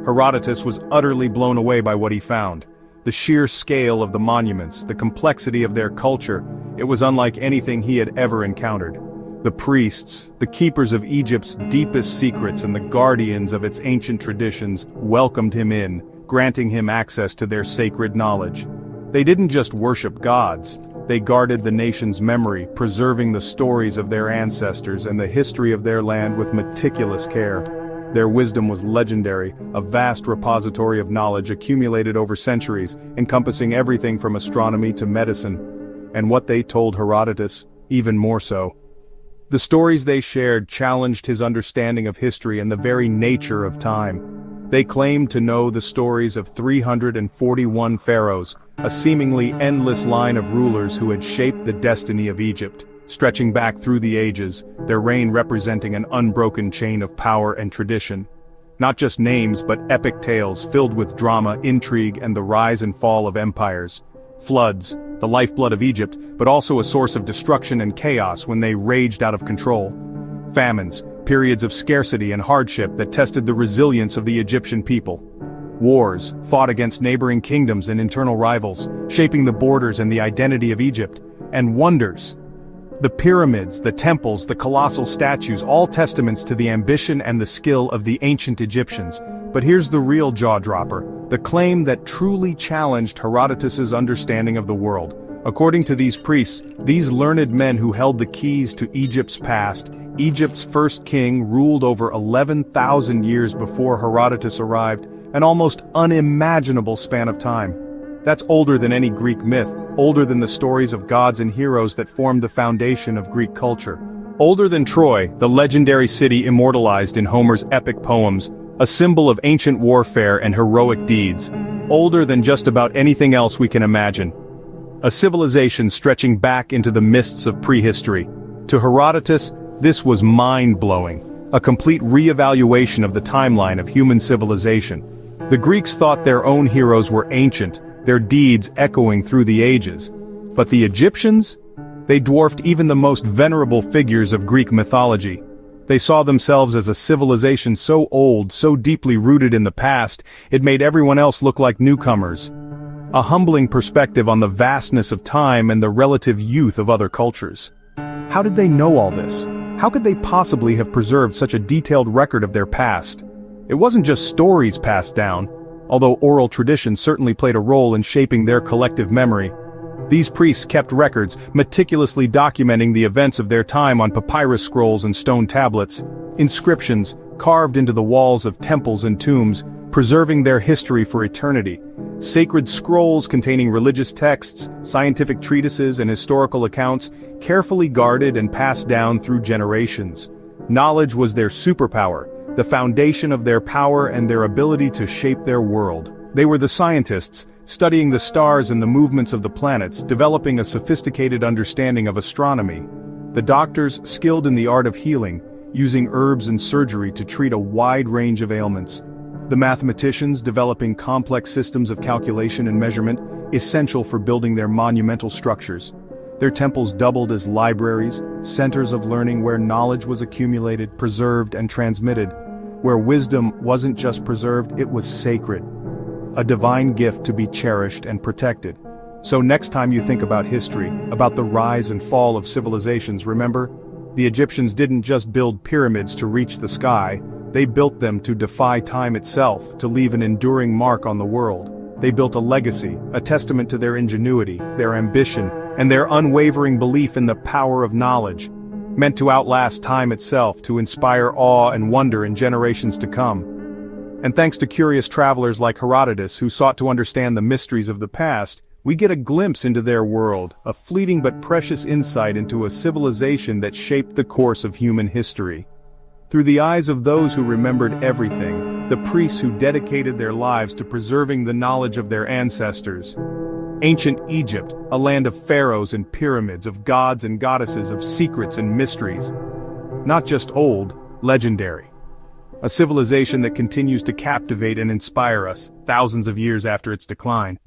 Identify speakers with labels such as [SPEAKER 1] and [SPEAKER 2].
[SPEAKER 1] Herodotus was utterly blown away by what he found. The sheer scale of the monuments, the complexity of their culture, it was unlike anything he had ever encountered. The priests, the keepers of Egypt's deepest secrets and the guardians of its ancient traditions, welcomed him in, granting him access to their sacred knowledge. They didn't just worship gods, they guarded the nation's memory, preserving the stories of their ancestors and the history of their land with meticulous care. Their wisdom was legendary, a vast repository of knowledge accumulated over centuries, encompassing everything from astronomy to medicine. And what they told Herodotus, even more so. The stories they shared challenged his understanding of history and the very nature of time. They claimed to know the stories of 341 pharaohs, a seemingly endless line of rulers who had shaped the destiny of Egypt, stretching back through the ages, their reign representing an unbroken chain of power and tradition. Not just names but epic tales filled with drama, intrigue, and the rise and fall of empires. Floods, the lifeblood of Egypt, but also a source of destruction and chaos when they raged out of control. Famines, periods of scarcity and hardship that tested the resilience of the Egyptian people. Wars, fought against neighboring kingdoms and internal rivals, shaping the borders and the identity of Egypt. And wonders. The pyramids, the temples, the colossal statues, all testaments to the ambition and the skill of the ancient Egyptians. But here's the real jaw-dropper, the claim that truly challenged Herodotus's understanding of the world. According to these priests, these learned men who held the keys to Egypt's past, Egypt's first king ruled over 11,000 years before Herodotus arrived, an almost unimaginable span of time. That's older than any Greek myth, older than the stories of gods and heroes that formed the foundation of Greek culture. Older than Troy, the legendary city immortalized in Homer's epic poems, a symbol of ancient warfare and heroic deeds. Older than just about anything else we can imagine. A civilization stretching back into the mists of prehistory. To Herodotus, this was mind-blowing, a complete re-evaluation of the timeline of human civilization. The Greeks thought their own heroes were ancient, their deeds echoing through the ages. But the Egyptians? They dwarfed even the most venerable figures of Greek mythology. They saw themselves as a civilization so old, so deeply rooted in the past, it made everyone else look like newcomers. A humbling perspective on the vastness of time and the relative youth of other cultures. How did they know all this? How could they possibly have preserved such a detailed record of their past? It wasn't just stories passed down, although oral tradition certainly played a role in shaping their collective memory. These priests kept records, meticulously documenting the events of their time on papyrus scrolls and stone tablets, inscriptions carved into the walls of temples and tombs, preserving their history for eternity. Sacred scrolls containing religious texts, scientific treatises, and historical accounts, carefully guarded and passed down through generations. Knowledge was their superpower, the foundation of their power and their ability to shape their world. They were the scientists, studying the stars and the movements of the planets, developing a sophisticated understanding of astronomy. The doctors, skilled in the art of healing, using herbs and surgery to treat a wide range of ailments. The mathematicians, developing complex systems of calculation and measurement, essential for building their monumental structures. Their temples doubled as libraries, centers of learning where knowledge was accumulated, preserved, and transmitted. Where wisdom wasn't just preserved, it was sacred. A divine gift to be cherished and protected. So next time you think about history, about the rise and fall of civilizations, remember, the Egyptians didn't just build pyramids to reach the sky, they built them to defy time itself, to leave an enduring mark on the world. They built a legacy, a testament to their ingenuity, their ambition, and their unwavering belief in the power of knowledge, meant to outlast time itself, to inspire awe and wonder in generations to come. And thanks to curious travelers like Herodotus who sought to understand the mysteries of the past, we get a glimpse into their world, a fleeting but precious insight into a civilization that shaped the course of human history. Through the eyes of those who remembered everything, the priests who dedicated their lives to preserving the knowledge of their ancestors. Ancient Egypt, a land of pharaohs and pyramids, of gods and goddesses, of secrets and mysteries. Not just old, legendary. A civilization that continues to captivate and inspire us, thousands of years after its decline.